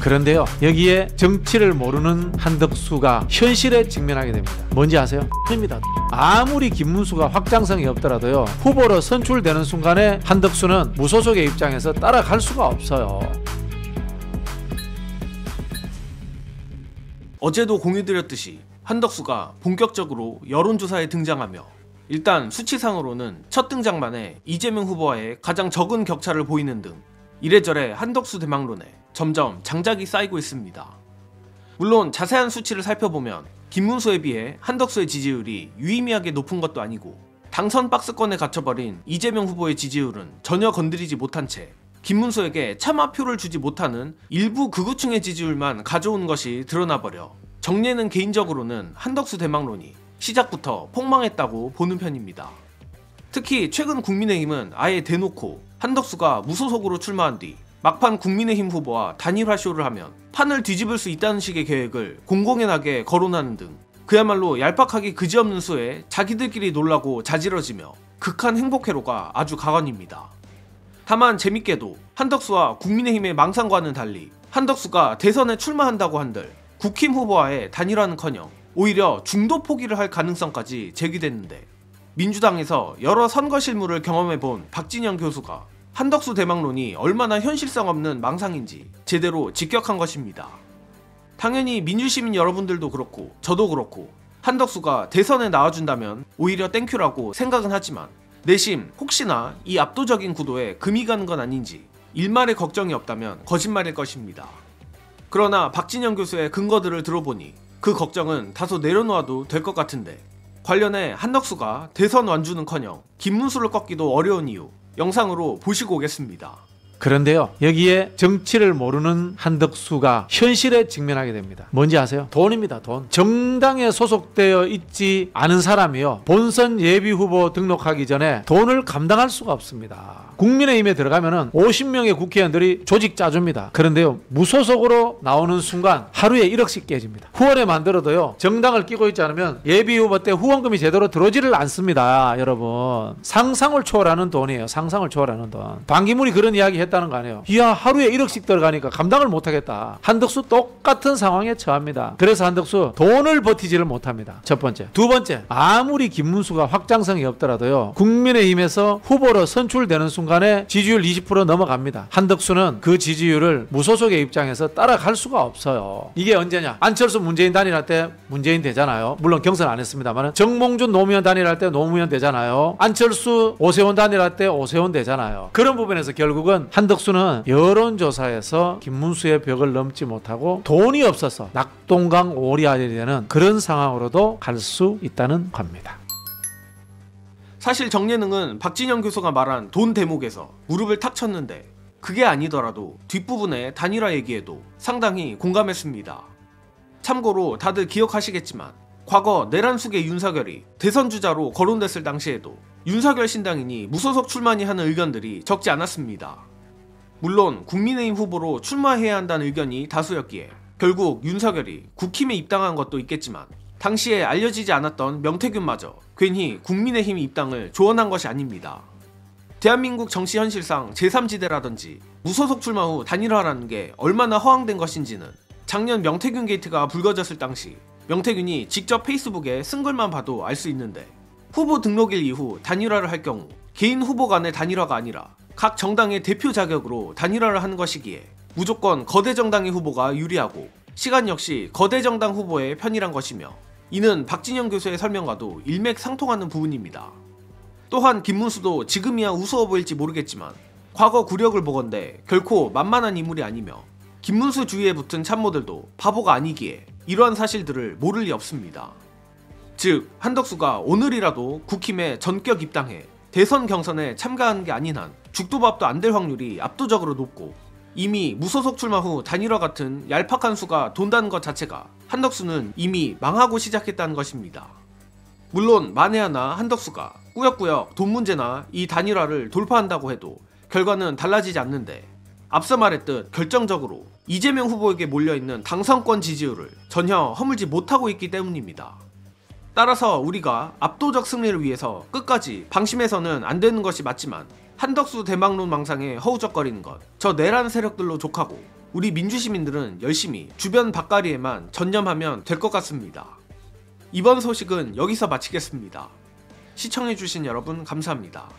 그런데요, 여기에 정치를 모르는 한덕수가 현실에 직면하게 됩니다. 뭔지 아세요? 입니다. 아무리 김문수가 확장성이 없더라도요, 후보로 선출되는 순간에 한덕수는 무소속의 입장에서 따라갈 수가 없어요. 어제도 공유드렸듯이 한덕수가 본격적으로 여론조사에 등장하며 일단 수치상으로는 첫 등장만에 이재명 후보와의 가장 적은 격차를 보이는 등 이래저래 한덕수 대망론에 점점 장작이 쌓이고 있습니다. 물론 자세한 수치를 살펴보면 김문수에 비해 한덕수의 지지율이 유의미하게 높은 것도 아니고 당선 박스권에 갇혀버린 이재명 후보의 지지율은 전혀 건드리지 못한 채 김문수에게 차마표를 주지 못하는 일부 극우층의 지지율만 가져온 것이 드러나버려 정례는 개인적으로는 한덕수 대망론이 시작부터 폭망했다고 보는 편입니다. 특히 최근 국민의힘은 아예 대놓고 한덕수가 무소속으로 출마한 뒤 막판 국민의힘 후보와 단일화 쇼를 하면 판을 뒤집을 수 있다는 식의 계획을 공공연하게 거론하는 등 그야말로 얄팍하기 그지없는 수에 자기들끼리 놀라고 자지러지며 극한 행복회로가 아주 가관입니다. 다만 재밌게도 한덕수와 국민의힘의 망상과는 달리 한덕수가 대선에 출마한다고 한들 국힘 후보와의 단일화는커녕 오히려 중도 포기를 할 가능성까지 제기됐는데, 민주당에서 여러 선거 실무를 경험해본 박진영 교수가 한덕수 대망론이 얼마나 현실성 없는 망상인지 제대로 직격한 것입니다. 당연히 민주시민 여러분들도 그렇고 저도 그렇고 한덕수가 대선에 나와준다면 오히려 땡큐라고 생각은 하지만 내심 혹시나 이 압도적인 구도에 금이 가는 건 아닌지 일말의 걱정이 없다면 거짓말일 것입니다. 그러나 박진영 교수의 근거들을 들어보니 그 걱정은 다소 내려놓아도 될 것 같은데, 관련해 한덕수가 대선 완주는커녕 김문수를 꺾기도 어려운 이유 영상으로 보시고 오겠습니다. 그런데요, 여기에 정치를 모르는 한덕수가 현실에 직면하게 됩니다. 뭔지 아세요? 돈입니다. 돈. 정당에 소속되어 있지 않은 사람이요, 본선 예비후보 등록하기 전에 돈을 감당할 수가 없습니다. 국민의힘에 들어가면은 50명의 국회의원들이 조직 짜줍니다. 그런데요, 무소속으로 나오는 순간 하루에 1억씩 깨집니다. 후원에 만들어도요, 정당을 끼고 있지 않으면 예비후보 때 후원금이 제대로 들어오지를 않습니다. 여러분, 상상을 초월하는 돈이에요. 상상을 초월하는 돈. 반기문이 그런 이야기 했다는 거 아니에요. 이야, 하루에 1억씩 들어가니까 감당을 못하겠다. 한덕수 똑같은 상황에 처합니다. 그래서 한덕수 돈을 버티지를 못합니다. 첫 번째. 두 번째, 아무리 김문수가 확장성이 없더라도요, 국민의힘에서 후보로 선출되는 순간에 지지율 20% 넘어갑니다. 한덕수는 그 지지율을 무소속의 입장에서 따라갈 수가 없어요. 이게 언제냐? 안철수 문재인 단일화 때 문재인 되잖아요. 물론 경선 안 했습니다만 정몽준 노무현 단일화 때 노무현 되잖아요. 안철수 오세훈 단일화 때 오세훈 되잖아요. 그런 부분에서 결국은 한덕수는 여론조사에서 김문수의 벽을 넘지 못하고 돈이 없어서 낙동강 오리알이 되는 그런 상황으로도 갈 수 있다는 겁니다. 사실 정예능은 박진영 교수가 말한 돈 대목에서 무릎을 탁 쳤는데, 그게 아니더라도 뒷부분의 단일화 얘기에도 상당히 공감했습니다. 참고로 다들 기억하시겠지만 과거 내란숙의 윤석열이 대선 주자로 거론됐을 당시에도 윤석열 신당인이 무소속 출마니 하는 의견들이 적지 않았습니다. 물론 국민의힘 후보로 출마해야 한다는 의견이 다수였기에 결국 윤석열이 국힘에 입당한 것도 있겠지만, 당시에 알려지지 않았던 명태균마저 괜히 국민의힘 입당을 조언한 것이 아닙니다. 대한민국 정치 현실상 제3지대라든지 무소속 출마 후 단일화라는 게 얼마나 허황된 것인지는 작년 명태균 게이트가 불거졌을 당시 명태균이 직접 페이스북에 쓴 글만 봐도 알 수 있는데, 후보 등록일 이후 단일화를 할 경우 개인 후보 간의 단일화가 아니라 각 정당의 대표 자격으로 단일화를 하는 것이기에 무조건 거대 정당의 후보가 유리하고 시간 역시 거대 정당 후보의 편이란 것이며, 이는 박진영 교수의 설명과도 일맥상통하는 부분입니다. 또한 김문수도 지금이야 우스워 보일지 모르겠지만 과거 구력을 보건대 결코 만만한 인물이 아니며, 김문수 주위에 붙은 참모들도 바보가 아니기에 이러한 사실들을 모를 리 없습니다. 즉 한덕수가 오늘이라도 국힘에 전격 입당해 대선 경선에 참가하는 게 아닌 한 죽도밥도 안 될 확률이 압도적으로 높고, 이미 무소속 출마 후 단일화 같은 얄팍한 수가 돈다는 것 자체가 한덕수는 이미 망하고 시작했다는 것입니다. 물론 만에 하나 한덕수가 꾸역꾸역 돈 문제나 이 단일화를 돌파한다고 해도 결과는 달라지지 않는데, 앞서 말했듯 결정적으로 이재명 후보에게 몰려있는 당선권 지지율을 전혀 허물지 못하고 있기 때문입니다. 따라서 우리가 압도적 승리를 위해서 끝까지 방심해서는 안 되는 것이 맞지만, 한덕수 대망론 망상에 허우적거리는 것, 저 내란 세력들로 족하고 우리 민주시민들은 열심히 주변 밭가리에만 전념하면 될 것 같습니다. 이번 소식은 여기서 마치겠습니다. 시청해주신 여러분 감사합니다.